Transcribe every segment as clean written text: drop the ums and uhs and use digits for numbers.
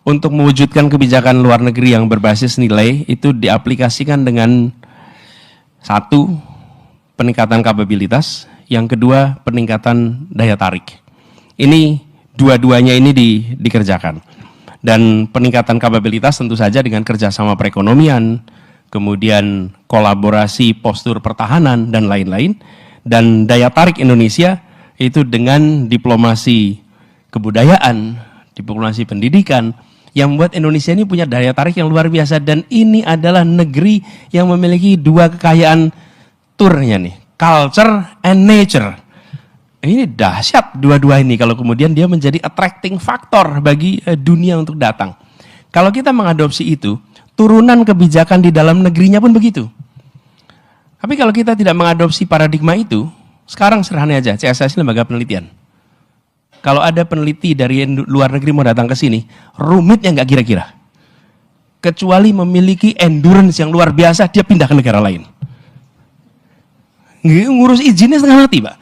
untuk mewujudkan kebijakan luar negeri yang berbasis nilai itu diaplikasikan dengan satu, peningkatan kapabilitas, yang kedua peningkatan daya tarik. Ini dua-duanya ini dikerjakan. Dan peningkatan kapabilitas tentu saja dengan kerjasama perekonomian, kemudian kolaborasi postur pertahanan dan lain-lain. Dan daya tarik Indonesia itu dengan diplomasi kebudayaan, diplomasi pendidikan, yang membuat Indonesia ini punya daya tarik yang luar biasa. Dan ini adalah negeri yang memiliki dua kekayaan turnya nih, culture and nature. Ini dahsyat dua-dua ini kalau kemudian dia menjadi attracting factor bagi dunia untuk datang. Kalau kita mengadopsi itu, turunan kebijakan di dalam negerinya pun begitu. Tapi kalau kita tidak mengadopsi paradigma itu, sekarang sederhana aja, CSIS lembaga penelitian. Kalau ada peneliti dari luar negeri mau datang ke sini, rumitnya nggak kira-kira. Kecuali memiliki endurance yang luar biasa, dia pindah ke negara lain. Ngurus izinnya setengah mati, Pak.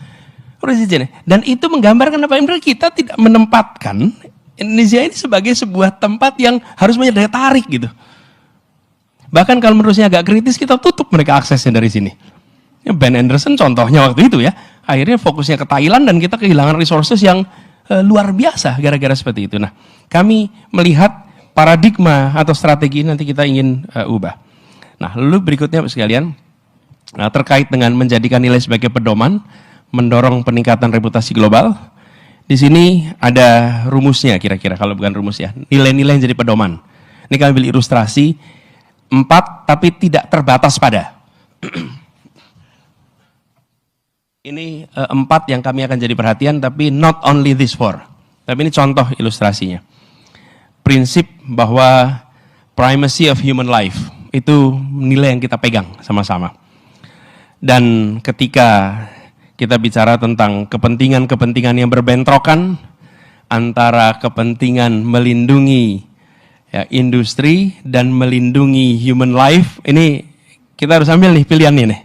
Dan itu menggambarkan apa yang kita tidak menempatkan Indonesia ini sebagai sebuah tempat yang harus punya daya tarik gitu. Bahkan kalau menurutnya agak kritis, kita tutup mereka aksesnya dari sini. Ben Anderson contohnya waktu itu ya, akhirnya fokusnya ke Thailand dan kita kehilangan resources yang luar biasa gara-gara seperti itu. Nah, kami melihat paradigma atau strategi nanti kita ingin ubah. Nah, lalu berikutnya sekalian, terkait dengan menjadikan nilai sebagai pedoman, mendorong peningkatan reputasi global. Di sini ada rumusnya kira-kira, kalau bukan rumus ya, nilai-nilai yang jadi pedoman. Ini kami ambil ilustrasi 4 tapi tidak terbatas pada. Ini 4 yang kami akan jadi perhatian, tapi not only this 4. Tapi ini contoh ilustrasinya. Prinsip bahwa primacy of human life, itu nilai yang kita pegang sama-sama. Dan ketika kita bicara tentang kepentingan-kepentingan yang berbentrokan antara kepentingan melindungi ya, industri dan melindungi human life, ini kita harus ambil nih pilihannya nih.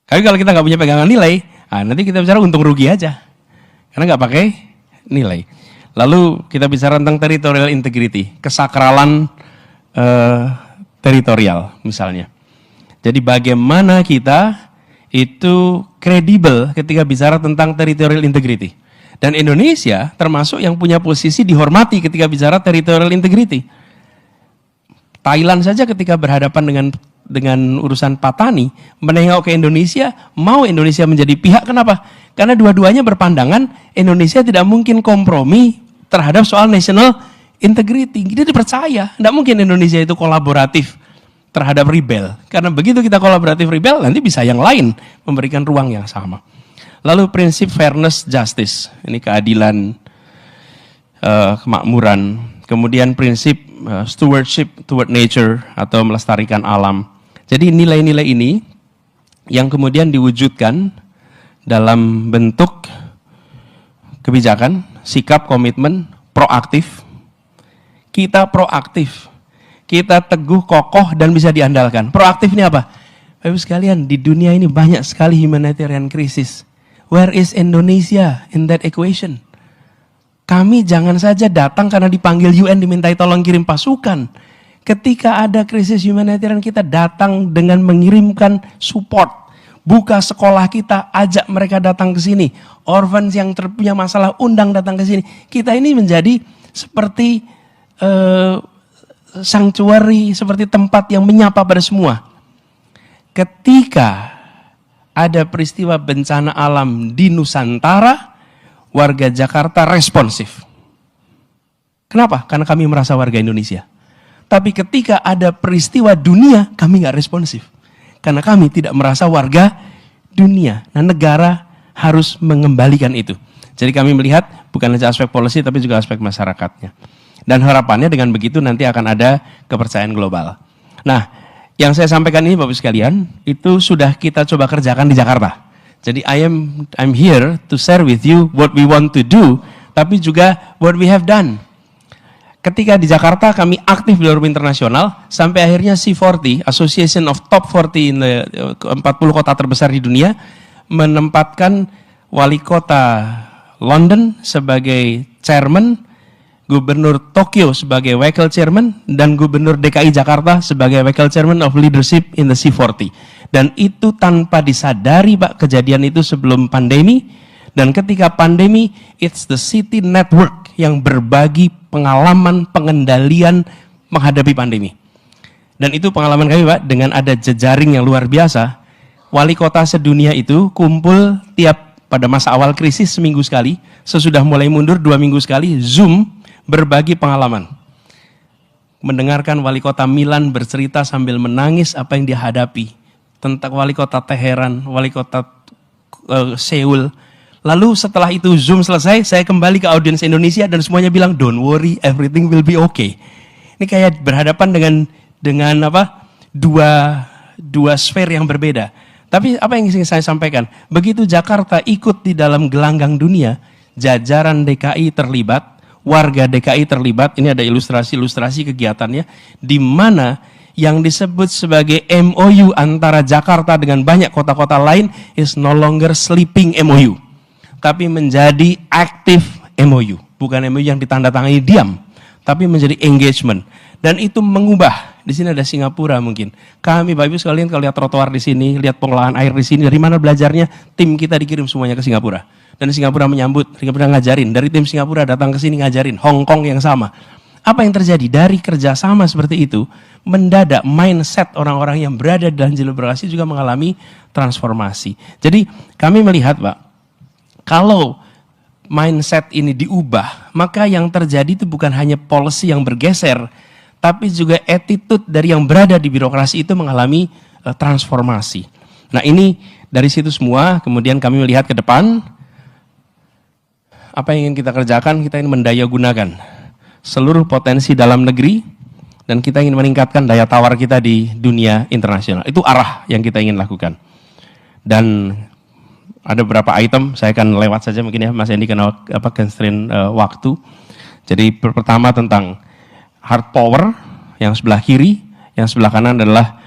Tapi kalau kita nggak punya pegangan nilai, nanti kita bicara untung rugi aja, karena nggak pakai nilai. Lalu kita bicara tentang territorial integrity, kesakralan teritorial misalnya. Jadi bagaimana kita itu kredibel ketika bicara tentang territorial integrity. Dan Indonesia termasuk yang punya posisi dihormati ketika bicara territorial integrity. Thailand saja ketika berhadapan dengan urusan Patani, menengok ke Indonesia, mau Indonesia menjadi pihak, kenapa? Karena dua-duanya berpandangan Indonesia tidak mungkin kompromi terhadap soal national integrity. Dia dipercaya, tidak mungkin Indonesia itu kolaboratif terhadap rebel. Karena begitu kita kolaboratif rebel, nanti bisa yang lain memberikan ruang yang sama. Lalu prinsip fairness justice, ini keadilan, kemakmuran. Kemudian prinsip stewardship toward nature atau melestarikan alam. Jadi nilai-nilai ini yang kemudian diwujudkan dalam bentuk kebijakan, sikap, komitmen, proaktif. Kita proaktif. Kita teguh, kokoh, dan bisa diandalkan. Proaktif ini apa? Bapak sekalian, di dunia ini banyak sekali humanitarian krisis. Where is Indonesia in that equation? Kami jangan saja datang karena dipanggil UN dimintai tolong kirim pasukan. Ketika ada krisis humanitarian, kita datang dengan mengirimkan support. Buka sekolah kita, ajak mereka datang ke sini. Orphans yang punya masalah, undang datang ke sini. Kita ini menjadi seperti sanctuary, seperti tempat yang menyapa pada semua. Ketika ada peristiwa bencana alam di Nusantara, warga Jakarta responsif. Kenapa? Karena kami merasa warga Indonesia. Tapi ketika ada peristiwa dunia, kami nggak responsif. Karena kami tidak merasa warga dunia. Nah, negara harus mengembalikan itu. Jadi kami melihat bukan saja aspek policy, tapi juga aspek masyarakatnya. Dan harapannya dengan begitu nanti akan ada kepercayaan global. Nah, yang saya sampaikan ini Bapak sekalian, itu sudah kita coba kerjakan di Jakarta. Jadi I'm here to share with you what we want to do, tapi juga what we have done. Ketika di Jakarta kami aktif di forum internasional, sampai akhirnya C40, Association of Top 40 in the 40 kota terbesar di dunia, menempatkan wali kota London sebagai chairman Gubernur Tokyo sebagai Wakil Chairman, dan Gubernur DKI Jakarta sebagai Wakil Chairman of Leadership in the C40. Dan itu tanpa disadari Pak, kejadian itu sebelum pandemi, dan ketika pandemi, it's the city network yang berbagi pengalaman pengendalian menghadapi pandemi. Dan itu pengalaman kami Pak, dengan ada jejaring yang luar biasa. Wali kota sedunia itu kumpul tiap pada masa awal krisis seminggu sekali, sesudah mulai mundur 2 minggu sekali, Zoom berbagi pengalaman. Mendengarkan wali kota Milan bercerita sambil menangis apa yang dia hadapi, tentang wali kota Teheran, wali kota Seoul. Lalu setelah itu Zoom selesai, saya kembali ke audiens Indonesia dan semuanya bilang, don't worry, everything will be okay. Ini kayak berhadapan dengan apa? Dua sfer yang berbeda. Tapi apa yang ingin saya sampaikan? Begitu Jakarta ikut di dalam gelanggang dunia, jajaran DKI terlibat, warga DKI terlibat. Ini ada ilustrasi kegiatannya, di mana yang disebut sebagai MOU antara Jakarta dengan banyak kota-kota lain is no longer sleeping MOU, tapi menjadi active MOU. Bukan MOU yang ditandatangani diam, tapi menjadi engagement. Dan itu mengubah. Di sini ada Singapura mungkin. Kami Bapak Ibu sekalian kalau lihat trotoar di sini, lihat pengolahan air di sini, dari mana belajarnya? Tim kita dikirim semuanya ke Singapura. Dan Singapura menyambut, Singapura ngajarin. Dari tim Singapura datang ke sini ngajarin. Hong Kong yang sama. Apa yang terjadi? Dari kerjasama seperti itu, mendadak mindset orang-orang yang berada dalam jalur birokrasi juga mengalami transformasi. Jadi kami melihat Pak, kalau mindset ini diubah, maka yang terjadi itu bukan hanya policy yang bergeser, tapi juga attitude dari yang berada di birokrasi itu mengalami transformasi. Nah ini dari situ semua, kemudian kami melihat ke depan, apa yang ingin kita kerjakan, kita ingin mendaya gunakan seluruh potensi dalam negeri, dan kita ingin meningkatkan daya tawar kita di dunia internasional. Itu arah yang kita ingin lakukan. Dan ada beberapa item, saya akan lewat saja mungkin ya, Mas Endi karena constraint waktu. Jadi pertama tentang hard power, yang sebelah kiri, yang sebelah kanan adalah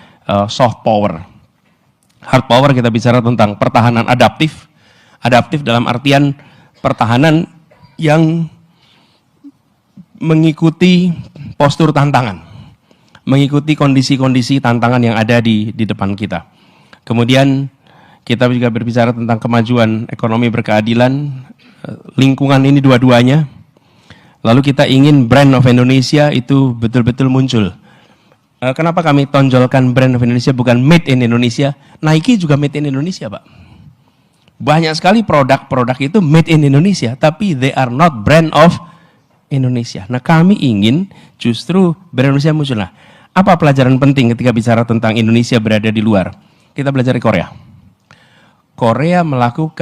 soft power. Hard power kita bicara tentang pertahanan adaptif. Adaptif dalam artian pertahanan yang mengikuti postur tantangan, mengikuti kondisi-kondisi tantangan yang ada di depan kita. Kemudian kita juga berbicara tentang kemajuan ekonomi berkeadilan, lingkungan ini dua-duanya. Lalu kita ingin brand of Indonesia itu betul-betul muncul. Kenapa kami tonjolkan brand of Indonesia bukan made in Indonesia? Nike juga made in Indonesia Pak. Banyak sekali produk-produk itu made in Indonesia, tapi they are not brand of Indonesia. Nah kami ingin justru brand Indonesia muncul. Nah, apa pelajaran penting ketika bicara tentang Indonesia berada di luar? Kita belajar dari Korea. Korea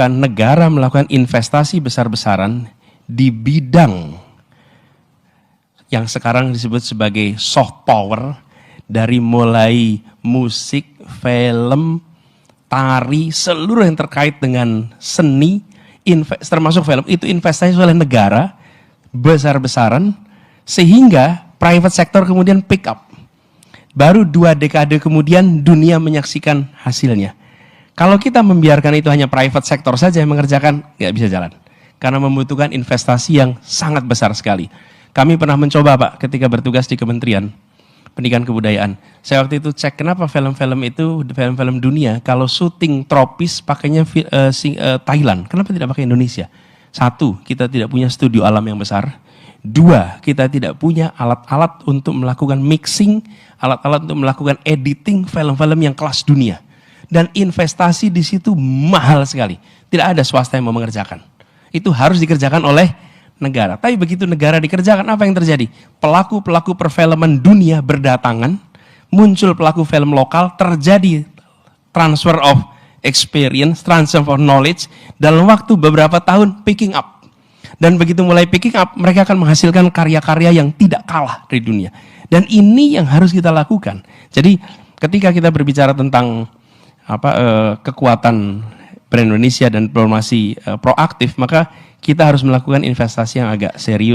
negara melakukan investasi besar-besaran di bidang yang sekarang disebut sebagai soft power, dari mulai musik, film, tari, seluruh yang terkait dengan seni, termasuk film, itu investasi oleh negara besar-besaran, sehingga private sector kemudian pick up. Baru 2 dekade kemudian dunia menyaksikan hasilnya. Kalau kita membiarkan itu hanya private sector saja yang mengerjakan, nggak bisa jalan. Karena membutuhkan investasi yang sangat besar sekali. Kami pernah mencoba Pak ketika bertugas di Kementerian Pendidikan Kebudayaan. Saya waktu itu cek kenapa film-film itu, film-film dunia, kalau syuting tropis pakainya Thailand, kenapa tidak pakai Indonesia? 1, kita tidak punya studio alam yang besar. 2, kita tidak punya alat-alat untuk melakukan mixing, alat-alat untuk melakukan editing film-film yang kelas dunia. Dan investasi di situ mahal sekali. Tidak ada swasta yang mau mengerjakan. Itu harus dikerjakan oleh negara. Tapi begitu negara dikerjakan, apa yang terjadi? Pelaku-pelaku perfilman dunia berdatangan, muncul pelaku film lokal, terjadi transfer of experience, transfer of knowledge, dalam waktu beberapa tahun picking up. Dan begitu mulai picking up, mereka akan menghasilkan karya-karya yang tidak kalah dari dunia. Dan ini yang harus kita lakukan. Jadi ketika kita berbicara tentang kekuatan brand Indonesia dan diplomasi proaktif, maka kita harus melakukan investasi yang agak serius.